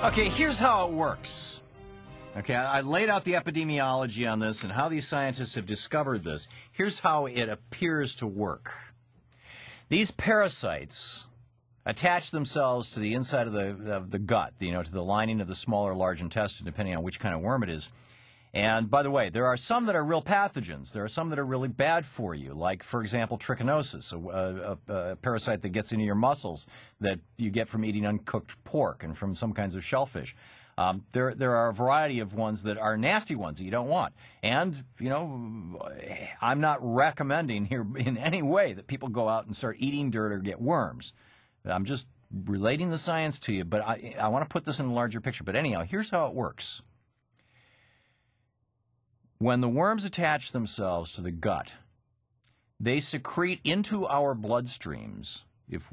Okay, here's how it works. Okay, I laid out the epidemiology on this and how these scientists have discovered this. Here's how it appears to work. These parasites attach themselves to the inside of the gut, to the lining of the small or large intestine, depending on which kind of worm it is. And by the way, there are some that are real pathogens. There are some that are really bad for you, like, for example, trichinosis, a parasite that gets into your muscles that you get from eating uncooked pork and from some kinds of shellfish. There are a variety of ones that are nasty ones that you don't want. And, I'm not recommending here in any way that people go out and start eating dirt or get worms. I'm just relating the science to you, but I want to put this in a larger picture. But anyhow, here's how it works. When the worms attach themselves to the gut, they secrete into our bloodstreams. If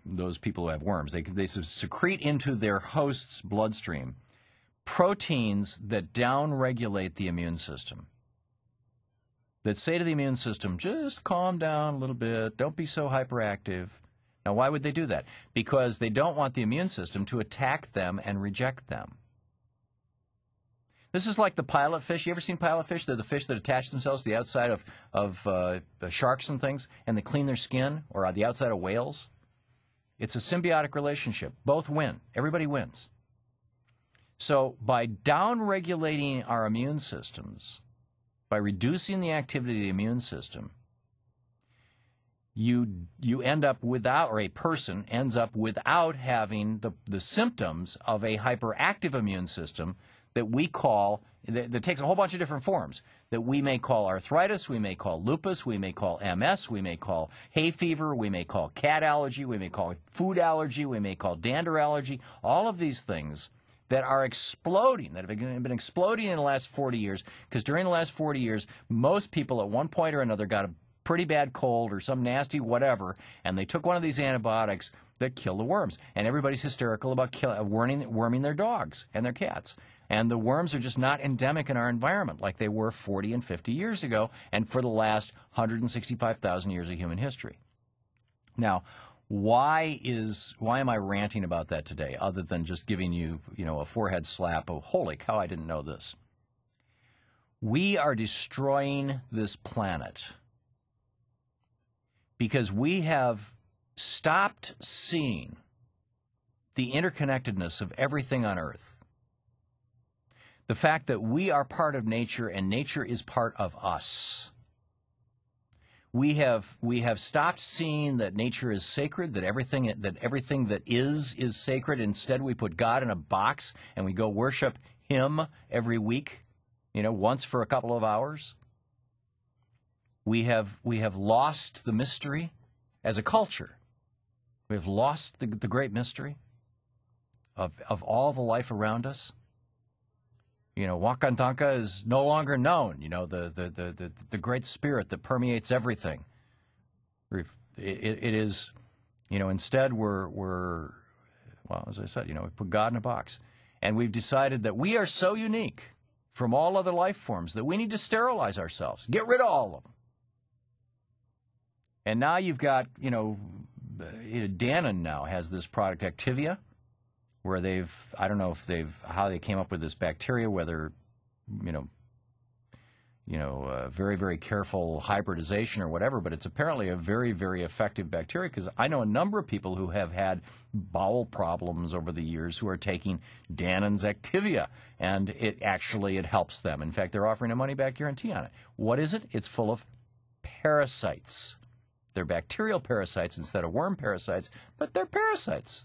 those people who have worms, they secrete into their host's bloodstream proteins that downregulate the immune system, that say to the immune system, just calm down a little bit, don't be so hyperactive. Now, why would they do that? Because they don't want the immune system to attack them and reject them. This is like the pilot fish. You ever seen pilot fish? They're the fish that attach themselves to the outside of sharks and things, and they clean their skin, or on the outside of whales. It's a symbiotic relationship. Both win. Everybody wins. So by downregulating our immune systems, by reducing the activity of the immune system, you end up without, or a person ends up without having the symptoms of a hyperactive immune system that we call, that takes a whole bunch of different forms, that we may call arthritis, we may call lupus, we may call MS, we may call hay fever, we may call cat allergy, we may call food allergy, we may call dander allergy, all of these things that are exploding, that have been exploding in the last 40 years, because during the last 40 years, most people at one point or another got a pretty bad cold or some nasty whatever, and they took one of these antibiotics that kill the worms. And everybody's hysterical about worming their dogs and their cats. And the worms are just not endemic in our environment like they were 40 and 50 years ago and for the last 165,000 years of human history. Now, why am I ranting about that today, other than just giving you, a forehead slap of, holy cow, I didn't know this? We are destroying this planet because we have stopped seeing the interconnectedness of everything on Earth. The fact that we are part of nature and nature is part of us. We have stopped seeing that nature is sacred, that everything that is sacred. Instead, we put God in a box and we go worship Him every week, once for a couple of hours. We have lost the mystery as a culture. We have lost the great mystery of all the life around us. Wakantanka is no longer known, the great spirit that permeates everything. It is, instead we're, as I said, we put God in a box. And we've decided that we are so unique from all other life forms that we need to sterilize ourselves, get rid of all of them. And now you've got, Dannon now has this product, Activia, where I don't know how they came up with this bacteria, whether, very, very careful hybridization or whatever, but it's apparently a very, very effective bacteria, because I know a number of people who have had bowel problems over the years who are taking Dannon's Activia, and it helps them. In fact, they're offering a money-back guarantee on it. What is it? It's full of parasites. They're bacterial parasites instead of worm parasites, but they're parasites.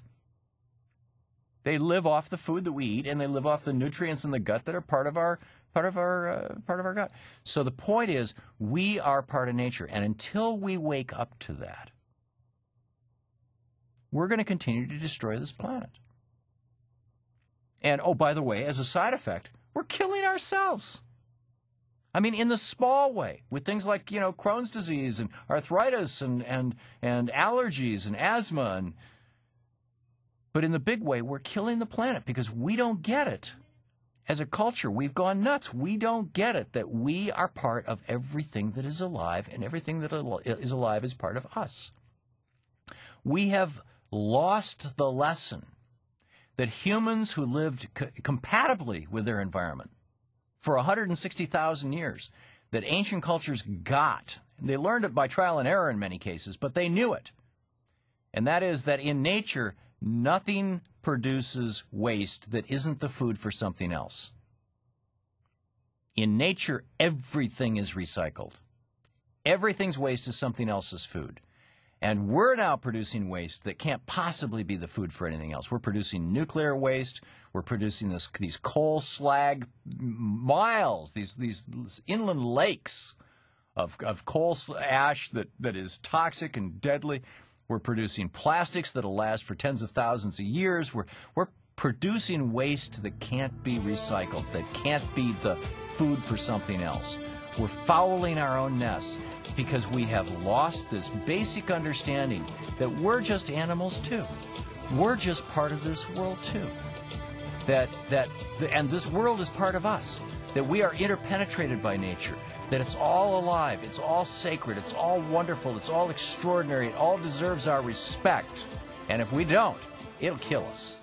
They live off the food that we eat, and they live off the nutrients in the gut that are part of our gut. So the point is, we are part of nature, and until we wake up to that, we're going to continue to destroy this planet. And, oh, by the way, as a side effect, we're killing ourselves. I mean, in the small way, with things like, Crohn's disease and arthritis and allergies and asthma. But in the big way, we're killing the planet because we don't get it. As a culture, we've gone nuts. We don't get it that we are part of everything that is alive, and everything that is alive is part of us. We have lost the lesson that humans who lived compatibly with their environment for 160,000 years, that ancient cultures got, they learned it by trial and error in many cases, but they knew it. And that is that in nature, nothing produces waste that isn't the food for something else. In nature, everything is recycled. Everything's waste is something else's food. And we're now producing waste that can't possibly be the food for anything else. We're producing nuclear waste. We're producing these coal slag miles, these inland lakes of coal ash that is toxic and deadly. We're producing plastics that'll last for tens of thousands of years. We're producing waste that can't be recycled, that can't be the food for something else. We're fouling our own nests because we have lost this basic understanding that we're just animals too. We're just part of this world too. And this world is part of us. That we are interpenetrated by nature. That it's all alive. It's all sacred. It's all wonderful. It's all extraordinary. It all deserves our respect. And if we don't, it'll kill us.